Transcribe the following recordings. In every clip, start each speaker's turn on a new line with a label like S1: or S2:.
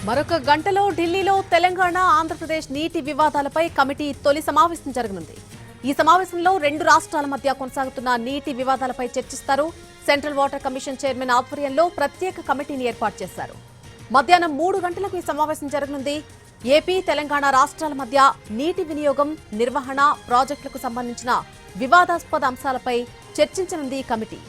S1: మరొక గంటలో ఢిల్లీలో తెలంగాణ ఆంధ్రప్రదేశ్ నీటి వివాదాలపై కమిటీ తొలి సమావేశం జరగనుంది. ఈ సమావేశంలో రెండు రాష్ట్రాల మధ్య కొనసాగుతున్న నీటి వివాదాలపై చర్చిస్తారు. సెంట్రల్ వాటర్ కమిషన్ చైర్మన్ ఆధ్వర్యంలో ప్రత్యేక కమిటీని ఏర్పాటు చేశారు. మధ్యాహ్నం 3 గంటలకు ఈ సమావేశం జరగనుంది. ఏపీ, తెలంగాణ రాష్ట్రాల మధ్య నీటి వినియోగం, నిర్వహణ, ప్రాజెక్టులకు సంబంధించిన వివాదాస్పద అంశాలపై చర్చించనుంది ఈ కమిటీ.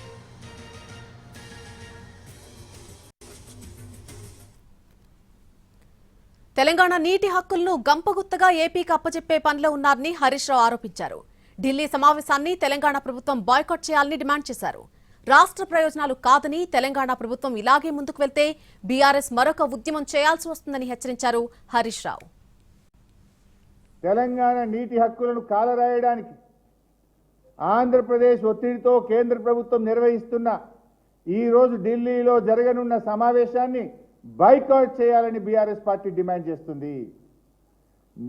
S1: తెలంగాణ నీటి హక్కులను గంపగుత్తగా ఏపీకి అప్పచెప్పే పనిలో ఉన్నారని హరీష్ రావు ఆరోపించారు. ఢిల్లీ సమావేశాన్ని తెలంగాణ ప్రభుత్వం బాయ్కాట్ చేయాలని డిమాండ్ చేశారు. రాష్ట్ర ప్రయోజనాలు కాదని తెలంగాణ ప్రభుత్వం ఇలాగే ముందుకు వెళ్తే బీఆర్ఎస్ మరొక ఉద్యమం చేయాల్సి వస్తుందని హెచ్చరించారు హరీష్ రావు.
S2: తెలంగాణ నీటి హక్కులను కాలరాయడానికి ఆంధ్రప్రదేశ్ ఒత్తిడితో కేంద్ర ప్రభుత్వం నిర్వహిస్తున్న ఈ రోజు ఢిల్లీలో జరగనున్న సమావేశాన్ని బాయ్కాట్ చేయాలని బీఆర్ఎస్ పార్టీ డిమాండ్ చేస్తుంది.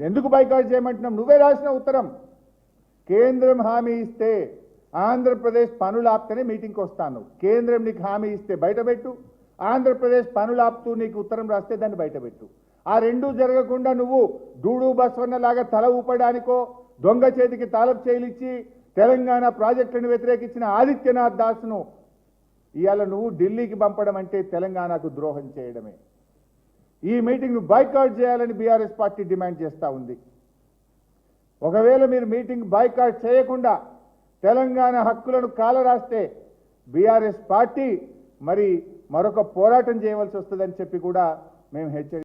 S2: ఎందుకు బాయ్కాట్ చేయమంటున్నాం? నువ్వే రాసిన ఉత్తరం. కేంద్రం హామీ ఇస్తే ఆంధ్రప్రదేశ్ పనులు ఆపుతూనే మీటింగ్కి వస్తాను. కేంద్రం నీకు హామీ ఇస్తే బయటపెట్టు, ఆంధ్రప్రదేశ్ పనులు ఆపుతూ నీకు ఉత్తరం రాస్తే దాన్ని బయటపెట్టు. ఆ రెండూ జరగకుండా నువ్వు డూడు బస్వన్న లాగా తల ఊపడానికో, దొంగ చేతికి తాళపు చేయిలిచ్చి తెలంగాణ ప్రాజెక్టులను వ్యతిరేకించిన ఆదిత్యనాథ్ దాస్ను ఇవాళ నువ్వు ఢిల్లీకి పంపడం అంటే తెలంగాణకు ద్రోహం చేయడమే. ఈ మీటింగ్ను బాయ్కాట్ చేయాలని బీఆర్ఎస్ పార్టీ డిమాండ్ చేస్తూ ఉంది. ఒకవేళ మీరు మీటింగ్ బాయ్కాట్ చేయకుండా తెలంగాణ హక్కులను కాలరాస్తే బీఆర్ఎస్ పార్టీ మరొక పోరాటం చేయవలసి వస్తుందని చెప్పి కూడా మేము హెచ్చరి